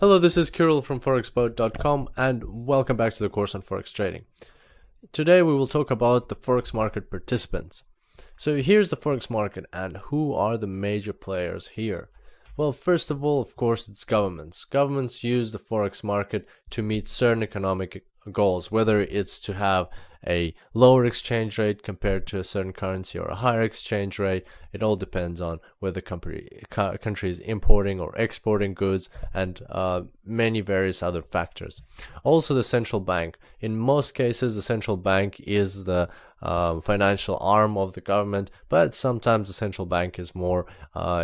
Hello, this is Kirill from forexboat.com and welcome back to the course on Forex trading. Today we will talk about the Forex market participants. So here's the Forex market and who are the major players here? Well, first of all, of course, it's governments. Governments use the Forex market to meet certain economic goals, whether it's to have a lower exchange rate compared to a certain currency or a higher exchange rate. It all depends on whether the country is importing or exporting goods and many various other factors. Also, the central bank. In most cases, the central bank is the financial arm of the government, but sometimes the central bank is more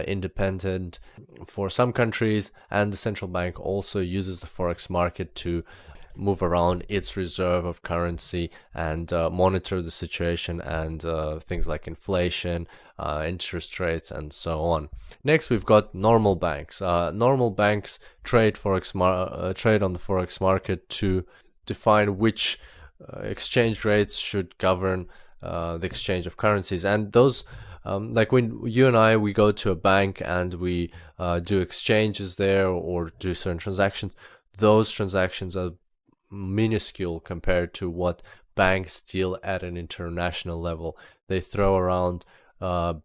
independent for some countries, and the central bank also uses the Forex market to move around its reserve of currency and monitor the situation and things like inflation, interest rates, and so on. Next, we've got normal banks. Normal banks trade on the Forex market to define which exchange rates should govern the exchange of currencies. And those, like when you and I, we go to a bank and we do exchanges there or do certain transactions, those transactions are minuscule compared to what banks deal at an international level. They throw around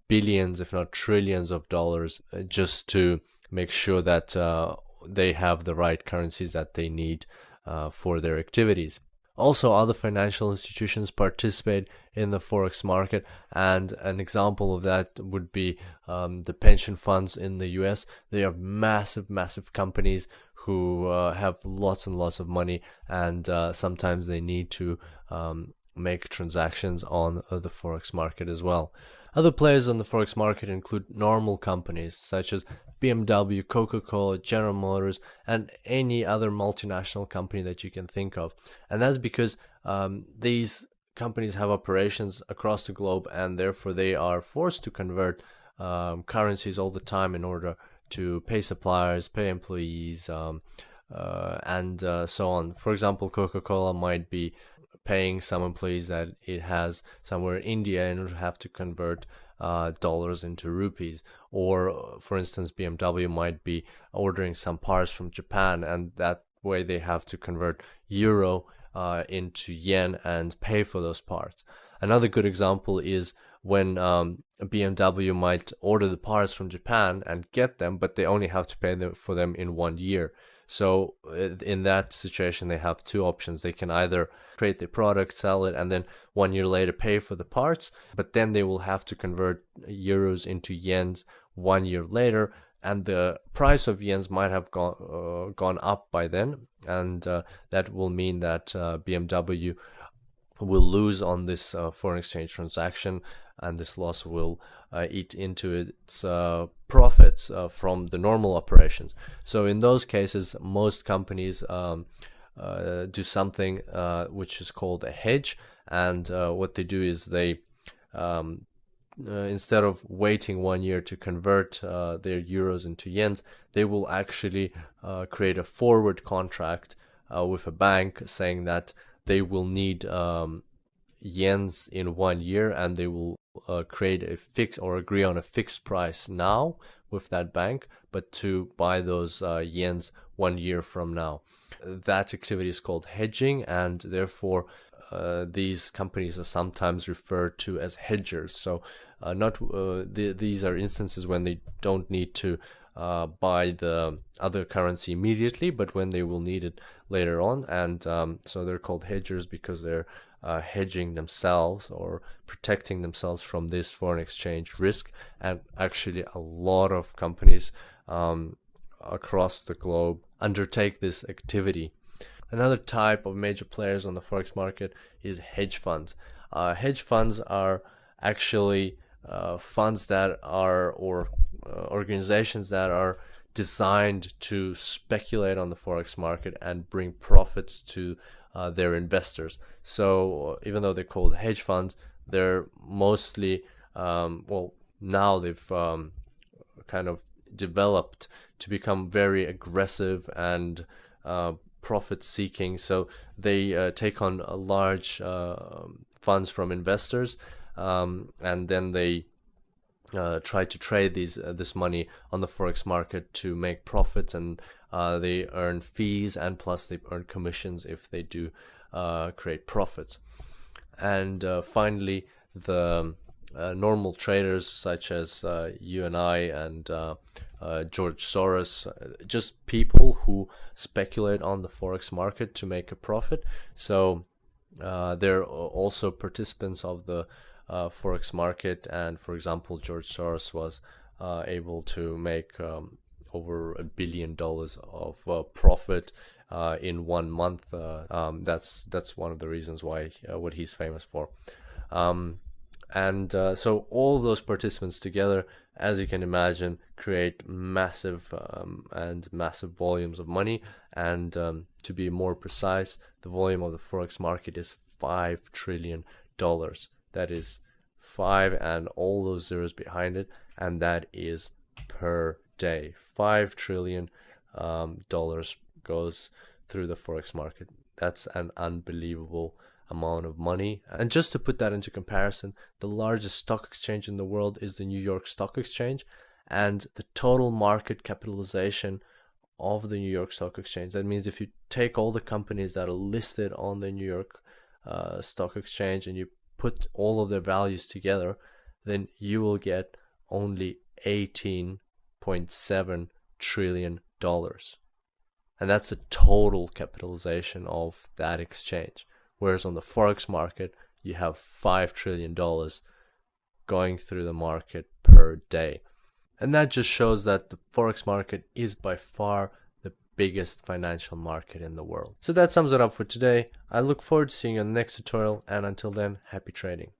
billions, if not trillions of dollars just to make sure that they have the right currencies that they need for their activities. Also, other financial institutions participate in the Forex market, and an example of that would be the pension funds in the US. They are massive companies who have lots and lots of money, and sometimes they need to make transactions on the Forex market as well. Other players on the Forex market include normal companies such as BMW, Coca-Cola, General Motors, and any other multinational company that you can think of. And that's because these companies have operations across the globe, and therefore they are forced to convert currencies all the time in order to pay suppliers, pay employees, and so on. For example, Coca-Cola might be paying some employees that it has somewhere in India and would have to convert dollars into rupees. Or, for instance, BMW might be ordering some parts from Japan, and that way they have to convert euro into yen and pay for those parts. Another good example is when BMW might order the parts from Japan and get them, but they only have to pay for them in 1 year. So in that situation, they have two options. They can either create the product, sell it, and then 1 year later pay for the parts, but then they will have to convert euros into yens 1 year later, and the price of yens might have gone up by then, and that will mean that BMW will lose on this foreign exchange transaction, and this loss will eat into its profits from the normal operations. So in those cases, most companies do something which is called a hedge, and what they do is they instead of waiting 1 year to convert their euros into yens, they will actually create a forward contract with a bank saying that they will need yens in 1 year, and they will create a fix or agree on a fixed price now with that bank, but to buy those yens 1 year from now. That activity is called hedging, and therefore these companies are sometimes referred to as hedgers. So these are instances when they don't need to buy the other currency immediately, but when they will need it later on, and so they're called hedgers because they're hedging themselves or protecting themselves from this foreign exchange risk. And actually a lot of companies across the globe undertake this activity. Another type of major players on the Forex market is hedge funds. Hedge funds are actually funds that are, or organizations that are designed to speculate on the Forex market and bring profits to their investors. So even though they're called hedge funds, they're mostly, now they've kind of developed to become very aggressive and profit-seeking. So they take on large funds from investors, and then they try to trade this money on the forex market to make profits, and they earn fees, and plus they earn commissions if they do create profits. And finally, the normal traders such as you and I and George Soros, just people who speculate on the forex market to make a profit. So they're also participants of the forex market, and for example, George Soros was able to make over $1 billion of profit in 1 month. That's one of the reasons why what he's famous for. So all those participants together, as you can imagine, create massive volumes of money. And to be more precise, the volume of the forex market is $5 trillion. That is 5 and all those zeros behind it, and that is per day. $5 trillion goes through the forex market. That's an unbelievable amount of money. And just to put that into comparison, the largest stock exchange in the world is the New York Stock Exchange, and the total market capitalization of the New York Stock Exchange, that means if you take all the companies that are listed on the New York Stock Exchange and you put all of their values together, then you will get only $18.7 trillion. And that's the total capitalization of that exchange. Whereas on the forex market, you have $5 trillion going through the market per day. And that just shows that the forex market is by far the biggest financial market in the world. So that sums it up for today. I look forward to seeing you in the next tutorial, and until then, happy trading.